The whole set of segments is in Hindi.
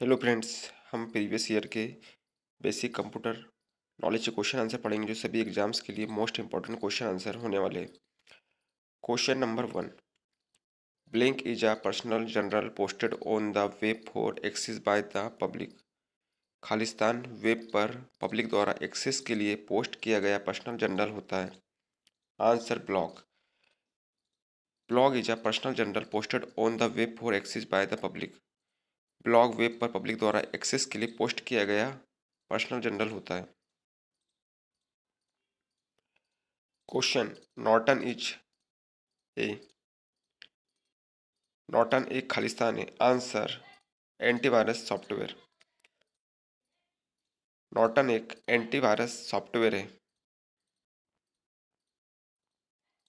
Hello friends. हम प्रीवियस ईयर के बेसिक कंप्यूटर नॉलेज के क्वेश्चन आंसर पढ़ेंगे जो सभी एग्जाम्स के लिए मोस्ट इंपॉर्टेंट क्वेश्चन आंसर होने वाले हैं। Question number 1। Blink is a personal journal posted on the web for access by the public. Khalistan web पर पब्लिक द्वारा एक्सेस के लिए पोस्ट किया गया पर्सनल जर्नल होता है। Answer blog. Blog is a personal journal posted on the web for access by the public. Blog web पर पब्लिक द्वारा एक्सेस के लिए पोस्ट किया गया पर्सनल जर्नल होता है। Question. Norton is a. Norton एक खालिस्तान है। Answer antivirus software. नॉर्टन एक एंटीवायरस सॉफ्टवेयर है।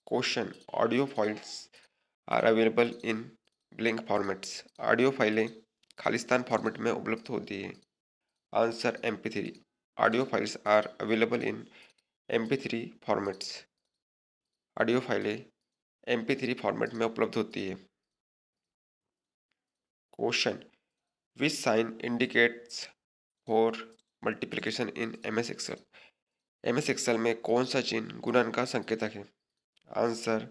Question. Audio files are available in blank formats. Audio फाइलें खालिस्तान फॉर्मेट में उपलब्ध होती है। Answer MP3। Audio files are available in MP3 formats. Audio फाइलें MP3 फॉर्मेट में उपलब्ध होती है। Question. Which sign indicates for multiplication in MS Excel. MS Excel में कौन सा चिन्ह गुणन का संकेतक है। आंसर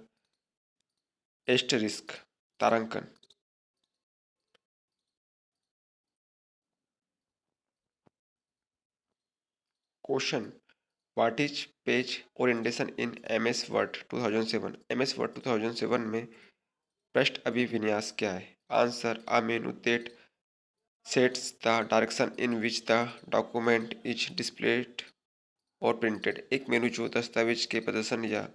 एस्टेरिस्क तारांकन। Question. What is page orientation in MS word 2007। MS word 2007 में पृष्ठ अभिविन्यास क्या है। Answer a menu that sets the direction in which the document is displayed और प्रिंटेड। एक मेनू जो दस्तावेज के प्रदर्शन या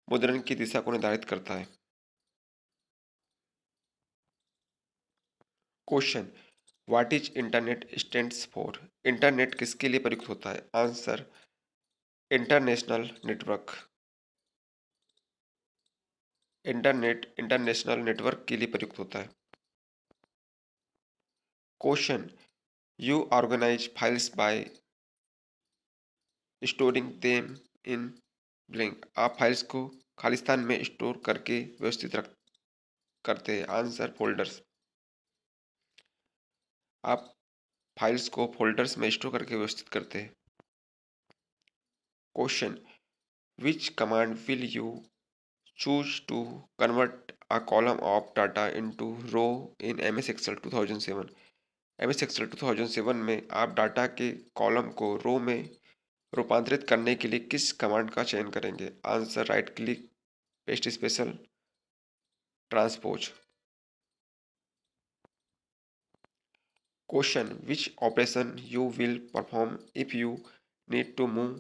मुद्रण की दिशा को निर्धारित करता है। Question. What is internet stands for. Internet किसके लिए प्रयुक्त होता है। Answer international network. Internet international network के लिए प्रयुक्त होता है। Question. You organise files by storing them in blink. आप फाइल्स को खालिस्तान में स्टोर करके व्यवस्थित रख करते हैं। Answer folders. आप फाइल्स को फोल्डर्स में स्टोर करके व्यवस्थित करते हैं। Question. Which command will you choose to convert a column of data into row in MS Excel 2007। MS Excel 2007 में आप डाटा के कॉलम को रो में रूपांतरित करने के लिए किस कमांड का चयन करेंगे। Answer right click paste special transpose. Question. Which operation you will perform if you need to move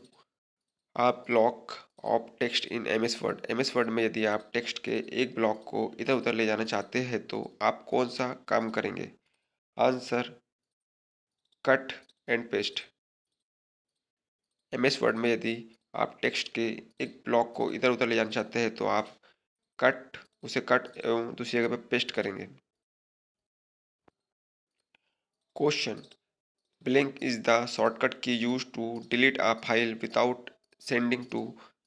a block of text in MS Word. MS Word में यदि आप टेक्स्ट के एक ब्लॉक को इधर उधर ले जाना चाहते हैं तो आप कौन सा काम करेंगे। Answer cut and paste. MS Word में यदि आप टेक्स्ट के एक ब्लॉक को इधर उधर ले जाना चाहते हैं तो आप उसे कट एवं दूसरी जगह पर पेस्ट करेंगे। Question. Blank is the shortcut key use to delete a file without sending to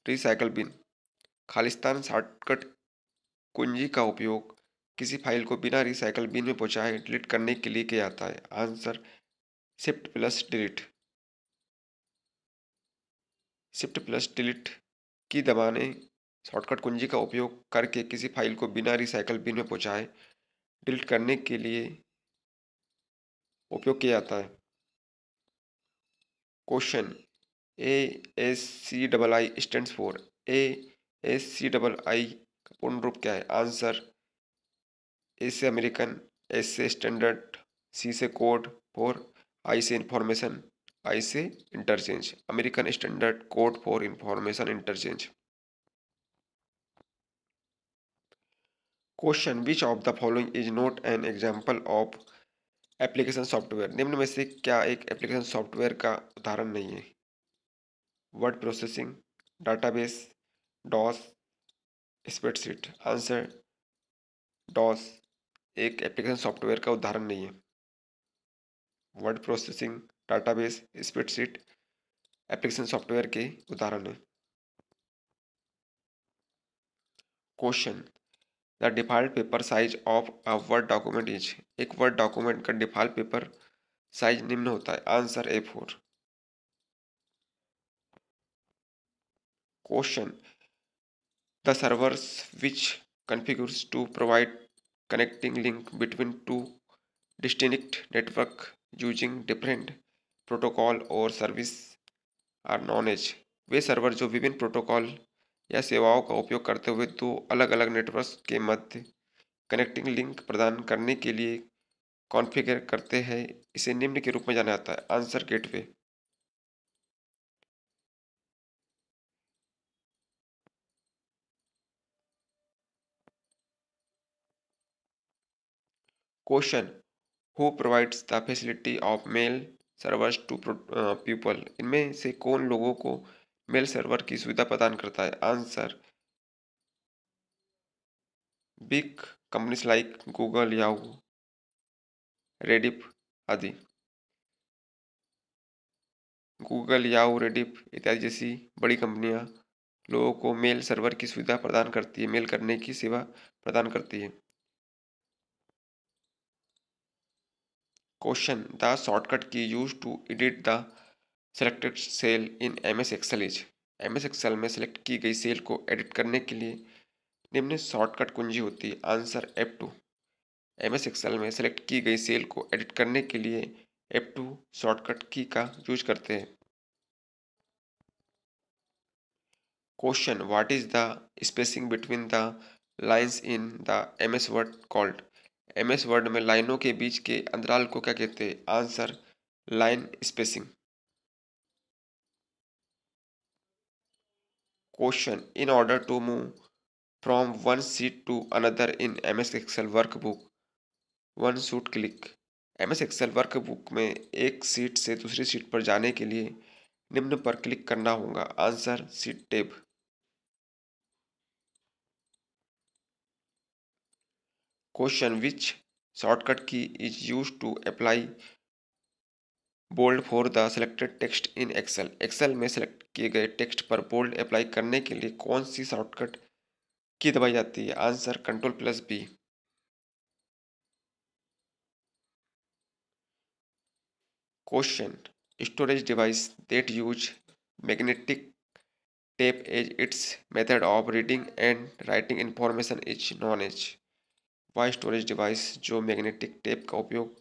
recycle bin. खालिस्तान शॉर्टकट कुंजी का उपयोग किसी फाइल को बिना रिसाइकल बिन में पहुंचाए डिलीट करने के लिए किया जाता है। Answer shift plus delete. Shift plus delete की दबाने शॉर्टकट कुंजी का उपयोग करके किसी फाइल को बिना रिसाइकल बिन में पहुंचाए डिलीट करने के लिए उपयोग किया जाता है। Question. ASCII stands for. ASCII का पूर्ण रूप क्या है। आंसर ए से अमेरिकन, एस से स्टैंडर्ड, सी से कोड, फॉर आई से इंफॉर्मेशन, आई से interchange. American standard code for information interchange. Question. Which of the following is not an example of application software. निम्न में से क्या एक एप्लीकेशन सॉफ्टवेयर का उदाहरण नहीं है। Word processing, database, DOS, spreadsheet. Answer DOS एक एप्लीकेशन सॉफ्टवेयर का उदाहरण नहीं है। Word processing, database, spreadsheet application software के उदाहरण है। Question. The default paper size of a Word document is. एक वर्ड डॉक्यूमेंट का डिफ़ॉल्ट पेपर साइज निम्न होता है। Answer A4। Question, the servers which configures to provide connecting link between two distinct network using different protocol और service are known as. Way server जो विभिन्न प्रोटोकॉल या सेवाओं का उपयोग करते हुए दो अलग अलग नेटवर्क्स के मध्य कनेक्टिंग लिंक प्रदान करने के लिए कॉन्फ़िगर करते हैं, इसे निम्न के रूप में जाना जाता है। Answer gateway. Question, who provides the facility of mail servers to people. इनमें से कौन लोगों को मेल सर्वर की सुविधा प्रदान करता है। Answer big companies like Google, Yahoo, Rediff आदि। गूगल, याहू, रेडिफ इत्यादि जैसी बड़ी कंपनियां लोगों को मेल सर्वर की सुविधा प्रदान करती है, मेल करने की सेवा प्रदान करती है। Question, the shortcut key use to edit the selected cell in MS Excel is. MS Excel में सेलेक्ट की गई सेल को एडिट करने के लिए निम्न शॉर्टकट कुंजी होती है। Answer F2। MS एक्सेल में सेलेक्ट की गई सेल को एडिट करने के लिए F2 शॉर्टकट की का यूज करते हैं। Question, what is the spacing between the lines in the MS word called. MS Word में लाइनों के बीच के अंतराल को क्या कहते हैं। Answer line spacing. Question, in order to move from one sheet to another in MS Excel workbook one should click. MS Excel workbook में एक सीट से दूसरी सीट पर जाने के लिए निम्न पर क्लिक करना होगा। Answer sheet tab. Question, which shortcut key is use to apply bold for the selected text in Excel. Excel में सेलेक्ट किए गए टेक्स्ट पर बोल्ड अप्लाई करने के लिए कौन सी शॉर्टकट की दबाई जाती है। Answer Ctrl+B। Question, storage device that use magnetic tape as its method of reading and writing information is known as. वह स्टोरेज डिवाइस जो मैग्नेटिक टेप का उपयोग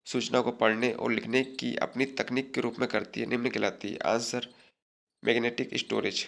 सूचना को पढ़ने और लिखने की अपनी तकनीक के रूप में करती है, निम्न कहलाती है। Answer magnetic storage.